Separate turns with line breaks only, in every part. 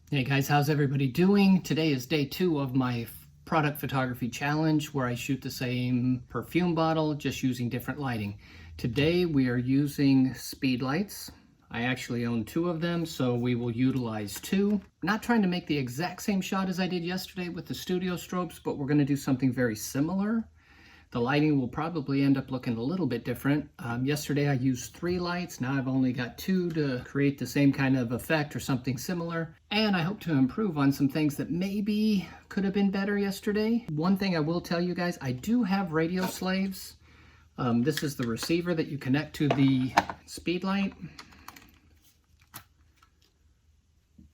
Hey guys, how's everybody doing? Today is day 2 of my product photography challenge where I shoot the same perfume bottle just using different lighting. Today we are using speed lights. I actually own 2 of them, so we will utilize 2. Not trying to make the exact same shot as I did yesterday with the studio strobes, but we're going to do something very similar. The lighting will probably end up looking a little bit different. Yesterday I used 3 lights, now I've only got 2 to create the same kind of effect or something similar. And I hope to improve on some things that maybe could have been better yesterday. One thing I will tell you guys, I do have radio slaves. This is the receiver that you connect to the speed light.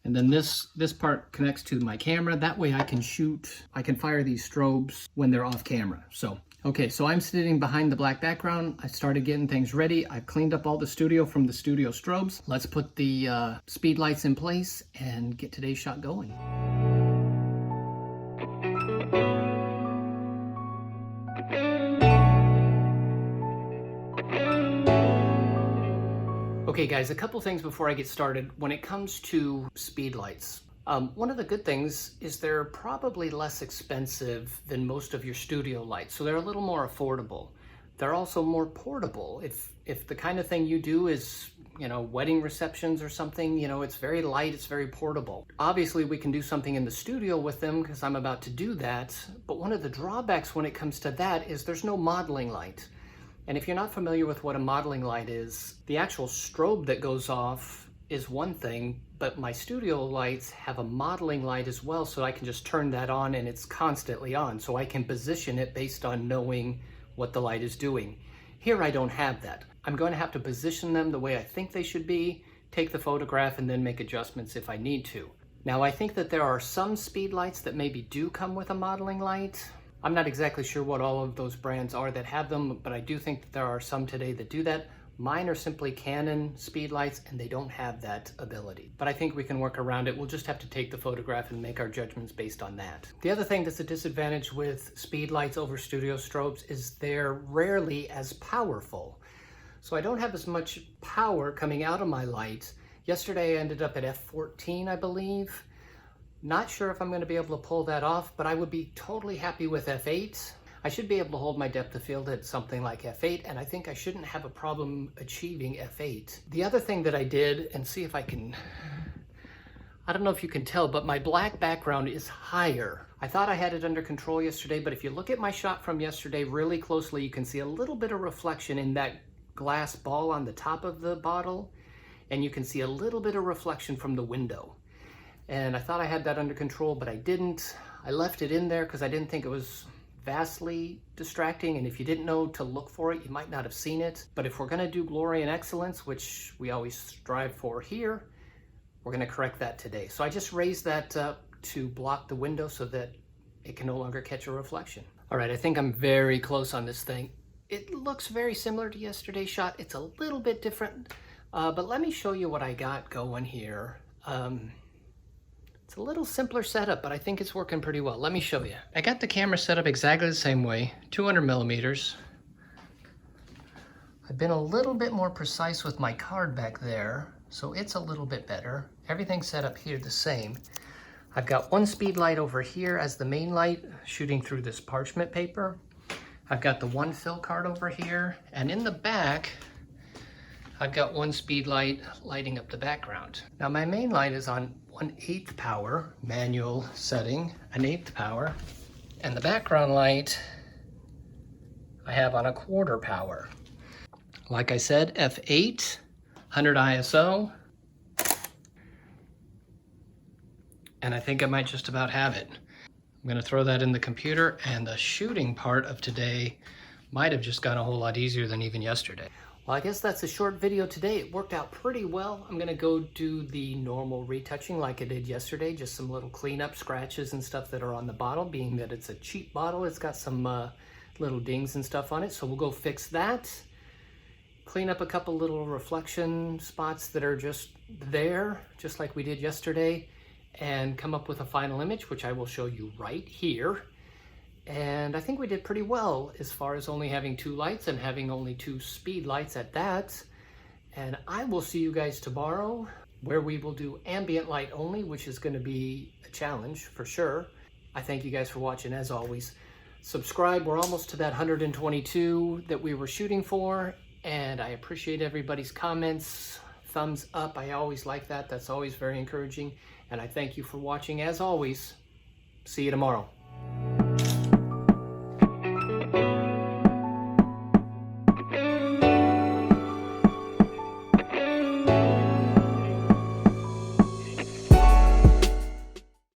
And then this part connects to my camera. That way I can fire these strobes when they're off camera. Okay, so I'm sitting behind the black background. I started getting things ready. I've cleaned up all the studio from the studio strobes. Let's put the speed lights in place and get today's shot going. Okay guys, a couple things before I get started. When it comes to speed lights, one of the good things is they're probably less expensive than most of your studio lights, so they're a little more affordable. They're also more portable. If the kind of thing you do is, wedding receptions or something, it's very light, it's very portable. Obviously, we can do something in the studio with them because I'm about to do that, but one of the drawbacks when it comes to that is there's no modeling light. And if you're not familiar with what a modeling light is, the actual strobe that goes off is one thing, but my studio lights have a modeling light as well, so I can just turn that on and it's constantly on, so I can position it based on knowing what the light is doing. Here I don't have that. I'm going to have to position them the way I think they should be, take the photograph, and then make adjustments if I need to. Now I think that there are some speed lights that maybe do come with a modeling light. I'm not exactly sure what all of those brands are that have them, but I do think that there are some today that do that. Mine are simply Canon speed lights and they don't have that ability. But I think we can work around it. We'll just have to take the photograph and make our judgments based on that. The other thing that's a disadvantage with speed lights over studio strobes is they're rarely as powerful. So I don't have as much power coming out of my light. Yesterday I ended up at f14, I believe. Not sure if I'm going to be able to pull that off, but I would be totally happy with f8. I should be able to hold my depth of field at something like f8, and I think I shouldn't have a problem achieving f8. The other thing that I did, and see if I can, I don't know if you can tell, but my black background is higher. I thought I had it under control yesterday, but if you look at my shot from yesterday really closely, you can see a little bit of reflection in that glass ball on the top of the bottle, and you can see a little bit of reflection from the window. And I thought I had that under control, but I didn't. I left it in there because I didn't think it was vastly distracting, and if you didn't know to look for it, you might not have seen it. But if we're going to do glory and excellence, which we always strive for here, we're going to correct that today. So I just raised that up to block the window so that it can no longer catch a reflection. All right, I think I'm very close on this thing. It looks very similar to yesterday's shot. It's a little bit different, but let me show you what I got going here. It's a little simpler setup, but I think it's working pretty well. Let me show you. I got the camera set up exactly the same way, 200 millimeters. I've been a little bit more precise with my card back there, so it's a little bit better. Everything's set up here the same. I've got one speed light over here as the main light, shooting through this parchment paper. I've got the one fill card over here, and in the back, I've got one speed light lighting up the background. Now my main light is on 1/8 power, manual setting, 1/8 power. And the background light I have on 1/4 power. Like I said, f8, 100 ISO. And I think I might just about have it. I'm gonna throw that in the computer, and the shooting part of today might have just gone a whole lot easier than even yesterday. Well, I guess that's a short video today. It worked out pretty well. I'm gonna go do the normal retouching like I did yesterday, just some little cleanup scratches and stuff that are on the bottle, being that it's a cheap bottle. It's got some little dings and stuff on it, so we'll go fix that. Clean up a couple little reflection spots that are just there, just like we did yesterday, and come up with a final image, which I will show you right here. And I think we did pretty well as far as only having 2 lights and having only 2 speed lights at that. And I will see you guys tomorrow where we will do ambient light only, which is going to be a challenge for sure. I thank you guys for watching as always. Subscribe, we're almost to that 122 that we were shooting for, and I appreciate everybody's comments, thumbs up, I always like that, that's always very encouraging, and I thank you for watching as always. See you tomorrow.